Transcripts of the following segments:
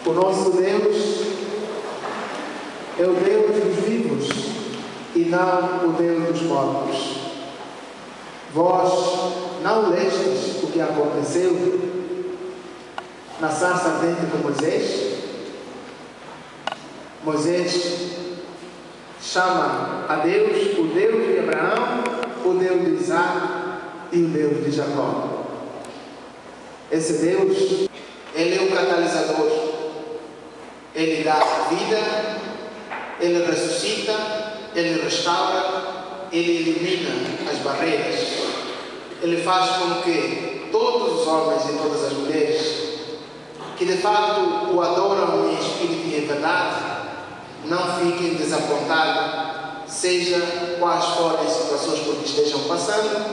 O nosso Deus é o Deus dos vivos e não o Deus dos mortos. Vós não lestes o que aconteceu na sarça ardente com Moisés? Moisés chama a Deus o Deus de Abraão, o Deus de Isaac e o Deus de Jacó. Esse Deus, Ele é o catalisador. Ele dá vida, Ele ressuscita, Ele restaura, Ele elimina as barreiras. Ele faz com que todos os homens e todas as mulheres que de fato o adoram em espírito e em verdade não fiquem desapontados, seja quais forem as situações por que estejam passando,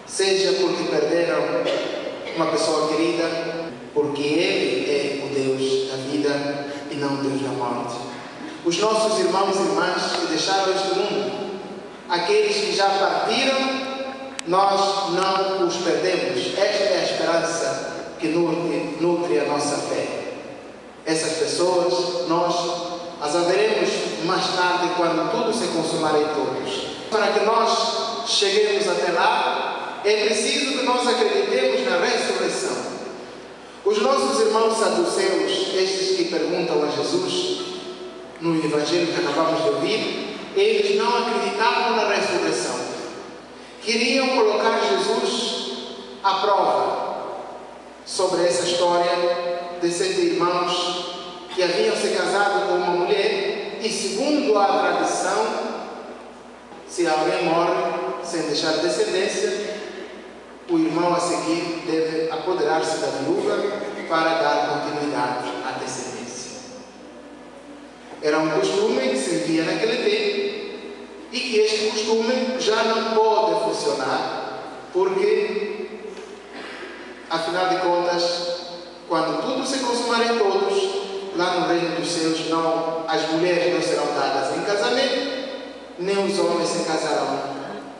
seja porque perderam uma pessoa querida, porque Ele é o Deus da vida e não o Deus da morte. Os nossos irmãos e irmãs que deixaram este mundo, aqueles que já partiram, nós não os perdemos. Esta é a esperança que nutre a nossa fé. Essas pessoas, nós as haveremos mais tarde, quando tudo se consumar em todos. Para que nós cheguemos até lá, é preciso que nós acreditemos na ressurreição. Os nossos irmãos saduceus, estes que perguntam a Jesus, no Evangelho que acabamos de ouvir, eles não acreditavam na ressurreição. Queriam colocar Jesus à prova sobre essa história de 7 irmãos que haviam se casado com uma mulher e, segundo a tradição, se alguém morre sem deixar descendência, o irmão a seguir deve apoderar-se da viúva para dar continuidade à descendência. Era um costume que se via naquele tempo e que este costume já não pode funcionar, porque, afinal de contas, quando tudo se consumar em todos, lá no reino dos céus, não, as mulheres não serão dadas em casamento, nem os homens se casarão,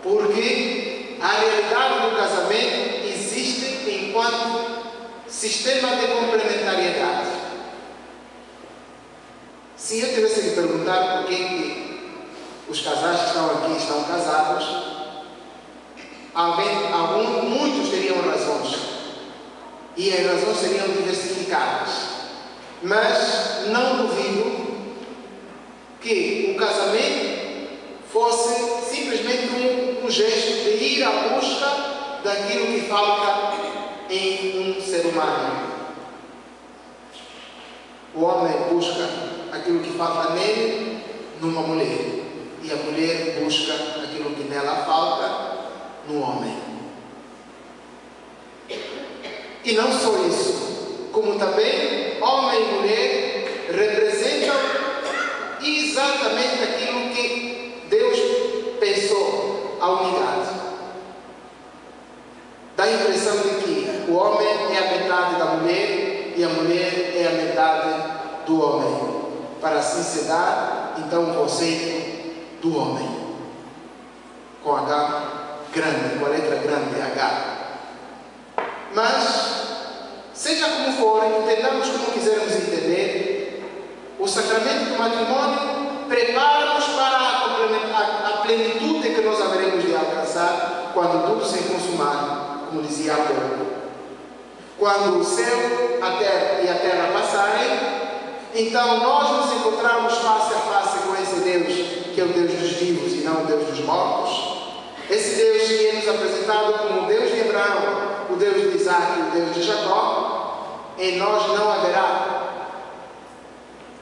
porque a realidade do casamento existe enquanto sistema de complementariedade. Se eu tivesse que perguntar por que os casais que estão aqui estão casados, muitos teriam razões, e as razões seriam diversificadas. Mas não duvido que o casamento fosse simplesmente um gesto de ir à busca daquilo que falta em um ser humano. O homem busca aquilo que falta nele numa mulher, e a mulher busca aquilo que nela falta no homem. E não só isso, como também homem e mulher representam exatamente aquilo que Deus pensou, a unidade. Dá a impressão de que o homem é a metade da mulher e a mulher é a metade do homem. Para assim se dar, então, o conceito do homem, com H grande, com a letra grande, H. Mas, seja como for, entendamos como quisermos entender, o sacramento do matrimônio prepara-nos para a plenitude que nós haveremos de alcançar quando tudo se consumar, como dizia há pouco. Quando o céu e a terra passarem, então nós nos encontramos face a face com esse Deus, que é o Deus dos vivos e não o Deus dos mortos. Esse Deus que é nos apresentado como o Deus de Abraão, o Deus de Isaac e o Deus de Jacó. Em nós não haverá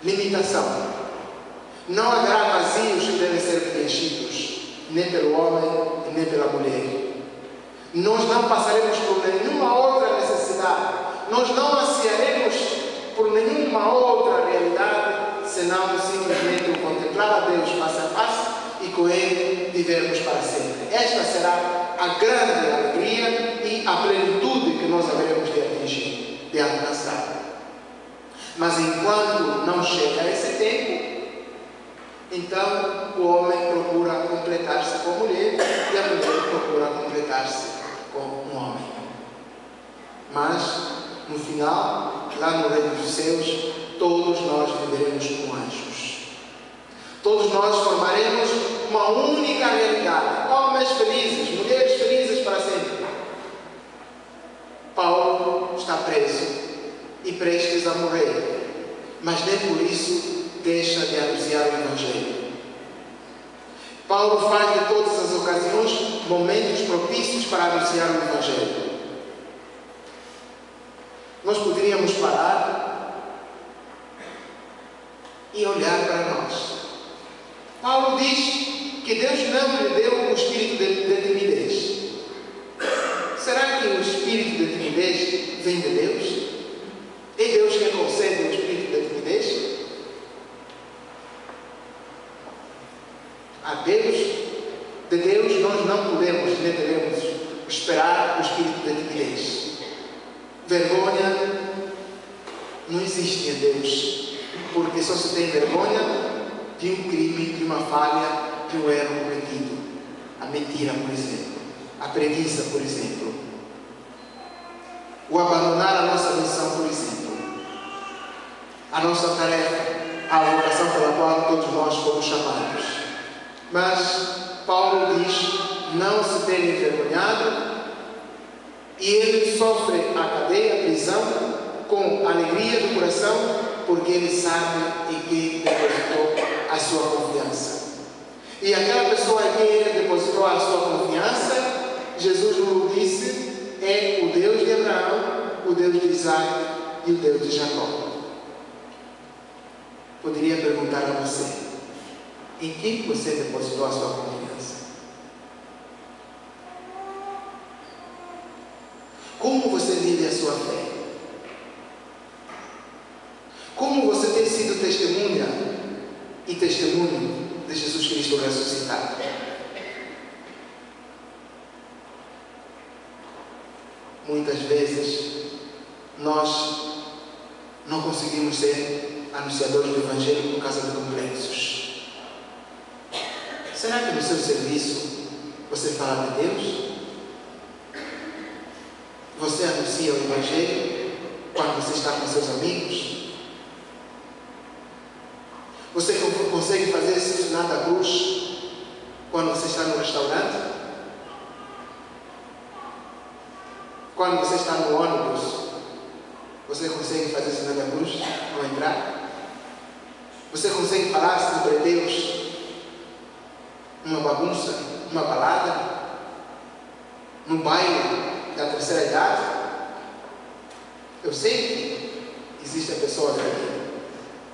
limitação, não haverá vazios que devem ser preenchidos, nem pelo homem e nem pela mulher. Nós não passaremos por nenhuma outra necessidade, nós não ansiaremos por nenhuma outra realidade, senão simplesmente o contemplar a Deus face a face e com Ele vivermos para sempre. Esta será a grande alegria e a plenitude que nós haveremos de atingir, de alcançar. Mas enquanto não chega esse tempo, então o homem procura completar-se com a mulher e a mulher procura completar-se com o homem. Mas, no final, lá no reino dos céus, todos nós viveremos como anjos. Todos nós formaremos uma única realidade. Homens felizes, mulheres felizes para sempre. Paulo está preso e prestes a morrer, mas nem por isso deixa de anunciar o Evangelho. Paulo faz de todas as ocasiões momentos propícios para anunciar o Evangelho. Nós poderíamos parar e olhar para nós. Paulo diz que Deus não lhe deu o espírito de timidez. Será que o espírito de timidez vem de Deus? É Deus quem concede o espírito de timidez? A Deus, de Deus nós não podemos nem devemos esperar o espírito de timidez. Vergonha não existe em Deus, porque só se tem vergonha de um crime, de uma falha, de um erro cometido. A mentira, por exemplo. A preguiça, por exemplo. O abandonar a nossa missão, por exemplo. A nossa tarefa, a vocação pela qual todos nós fomos chamados. Mas Paulo diz, não se tenha envergonhado, e ele sofre a cadeia, a prisão, com alegria do coração, porque ele sabe em quem depositou a sua confiança. E aquela pessoa em quem ele depositou a sua confiança, Jesus nos disse, é o Deus de Abraão, o Deus de Isaac e o Deus de Jacó. Poderia perguntar a você, em quem você depositou a sua confiança? Como você vive a sua fé? Como você tem sido testemunha e testemunho de Jesus Cristo ressuscitado? Muitas vezes nós não conseguimos ser anunciadores do Evangelho por causa de complexos. Será que no seu serviço você fala de Deus? Você anuncia o Evangelho quando você está com seus amigos? Você consegue fazer esse sinal da cruz quando você está no restaurante? Quando você está no ônibus, você consegue fazer o sinal da cruz ao entrar? Você consegue falar sobre Deus numa bagunça, numa balada, num baile da terceira idade? Eu sei que existem pessoas aqui,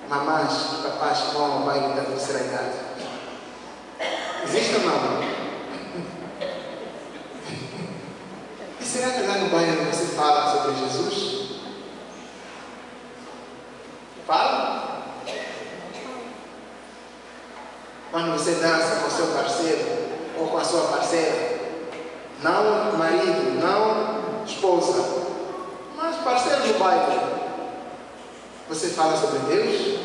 mamães e papás que vão ao baile da terceira idade. Existe ou não? E será que lá no baile você fala sobre Jesus? Fala? Quando você dança com seu parceiro ou com a sua parceira, não marido, não esposa, mas parceiro do baile, você fala sobre Deus?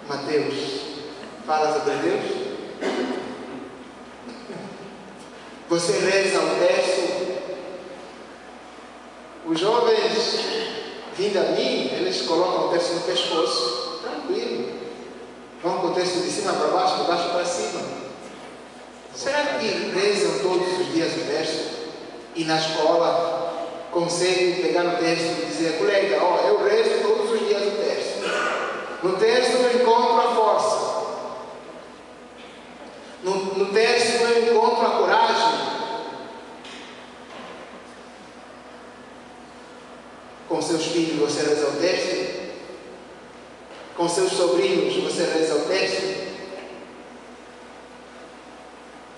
Mateus, fala sobre Deus? Você reza o terço? Os jovens vindo a mim, eles colocam o terço no pescoço, tranquilo. Vão com o terço de cima para baixo, de baixo para cima. Será que rezam todos os dias o terço? E na escola conseguem pegar no terço e dizer, colega, eu rezo todos os dias o terço. No terço eu encontro a força. No terço eu encontro a coragem. Com seus filhos você reza o terço? Com seus sobrinhos você reza o terço?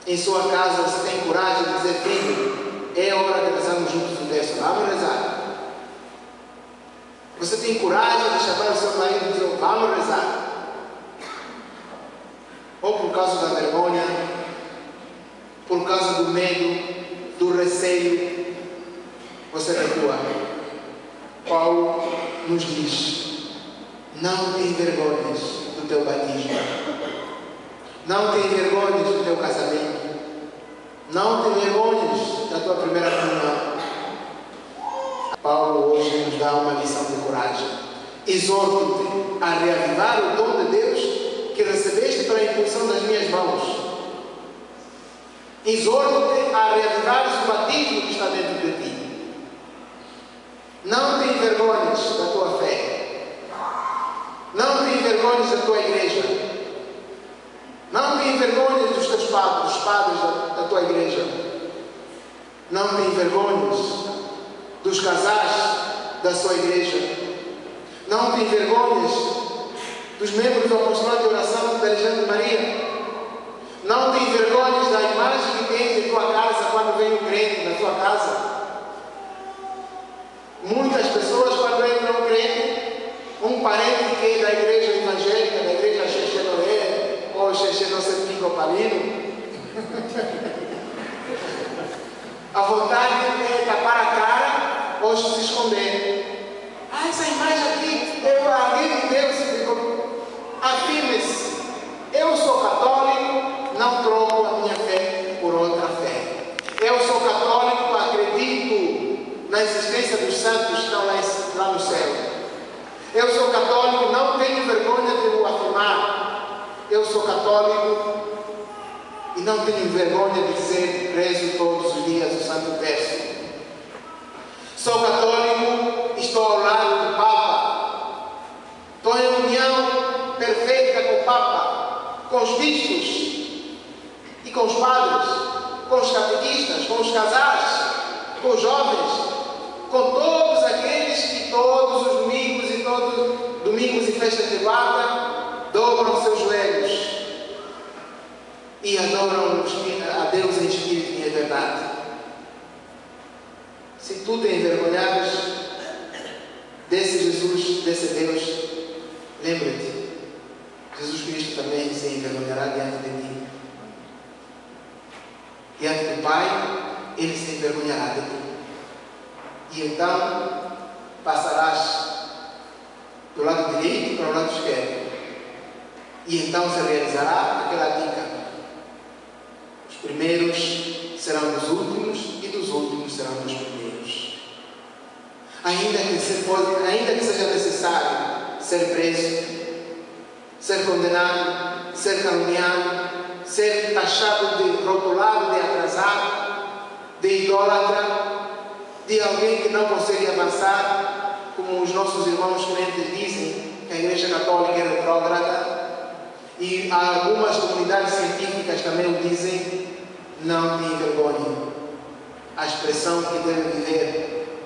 Em sua casa você tem coragem de dizer, filho, é hora de rezarmos juntos o terço, vamos rezar. Você tem coragem de chamar o seu marido e dizer, vamos rezar. Ou por causa da vergonha, por causa do medo, do receio, você recua. Paulo nos diz, não tem vergonhas do teu batismo. Não tem vergonhas do teu casamento. Não tem vergonhas da tua primeira comunhão. Paulo hoje nos dá dá uma lição de coragem. Exorto-te a reavivar o dom de Deus que recebeste pela impulsão das minhas mãos. Exorto-te a reavivar o batismo que está dentro de ti. Não te envergonhes da tua fé. Não te envergonhes da tua igreja. Não te envergonhes dos teus padres, dos padres da tua igreja. Não te envergonhes dos casais da sua igreja. Não te envergonhes dos membros do apostolado de oração da Legião de Maria. Não te envergonhes da imagem que tens em tua casa quando vem um crente na tua casa. Muitas pessoas, quando entram um crente, um parente que é da igreja evangélica, da igreja Xexé Noé, ou Xexé não sei Pico Palino, a vontade é tapar a cara ou se esconder. Ah, essa imagem aqui, alguém de Deus, afirme-se. Eu sou católico, não troco a minha fé por outra fé. Eu sou católico, acredito na existência dos santos que estão lá no céu. Eu sou católico, não tenho vergonha de o afirmar. Eu sou católico e não tenho vergonha de dizer, rezo todos os dias o Santo Terço. Sou católico, estou ao lado do Papa. Estou em união perfeita com o Papa, com os bispos e com os padres, com os catequistas, com os casais, com os jovens, com todos aqueles que todos os domingos e festas de guarda, dobram seus joelhos e adoram a Deus em espírito e em verdade. Se tu te envergonhares desse Jesus, desse Deus, lembra-te, Jesus Cristo também se envergonhará diante de ti. Diante do Pai, Ele se envergonhará de ti. E então passarás do lado direito para o lado esquerdo. E então se realizará aquela dica. Os primeiros serão dos últimos e dos últimos serão dos primeiros. Ainda que seja necessário ser preso, ser condenado, ser caluniado, ser taxado de rotulado, de atrasado, de idólatra, de alguém que não consegue avançar, como os nossos irmãos crentes dizem, que a Igreja Católica é retrógrada, e algumas comunidades científicas também o dizem. Não te envergonhe. A expressão que deve viver,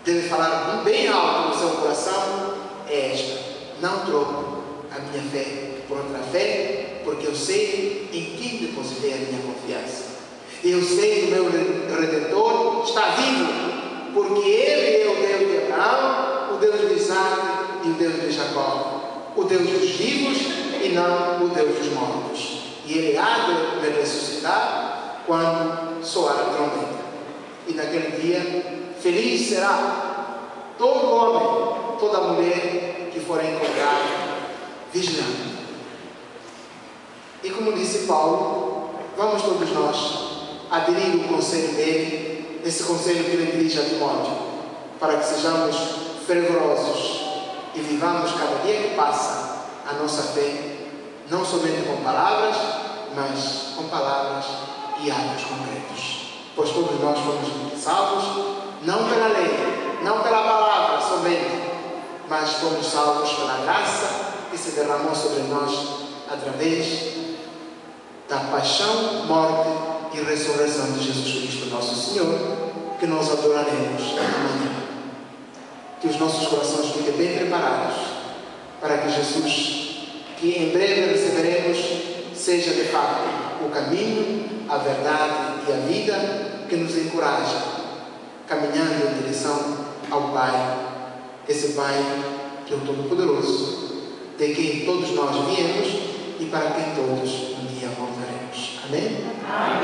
deve falar bem alto no seu coração, é esta: não troco a minha fé por outra fé, porque eu sei em quem depositei a minha confiança. Eu sei que o meu Redentor está vivo, porque Ele é o Deus de Abraão, o Deus de Isaac e o Deus de Jacó, o Deus dos vivos e não o Deus dos mortos. E Ele há de me ressuscitar quando soar a trombeta. E naquele dia, feliz será todo homem, toda mulher que for encontrado vigilante. E como disse Paulo, vamos todos nós aderir o conselho dele, esse conselho que ele dirige a Timóteo, para que sejamos fervorosos e vivamos cada dia que passa a nossa fé, não somente com palavras, mas com palavras e atos concretos. Pois todos nós fomos salvos, não pela lei, não pela palavra somente, mas fomos salvos pela graça que se derramou sobre nós através da paixão, morte e ressurreição de Jesus Cristo, nosso Senhor, que nós adoraremos amanhã. Que os nossos corações fiquem bem preparados para que Jesus, que em breve receberemos, seja de fato o caminho, a verdade e a vida que nos encoraja, caminhando em direção ao Pai, esse Pai que é o Todo-Poderoso, de quem todos nós viemos e para quem todos um dia voltaremos. Amém? Amém.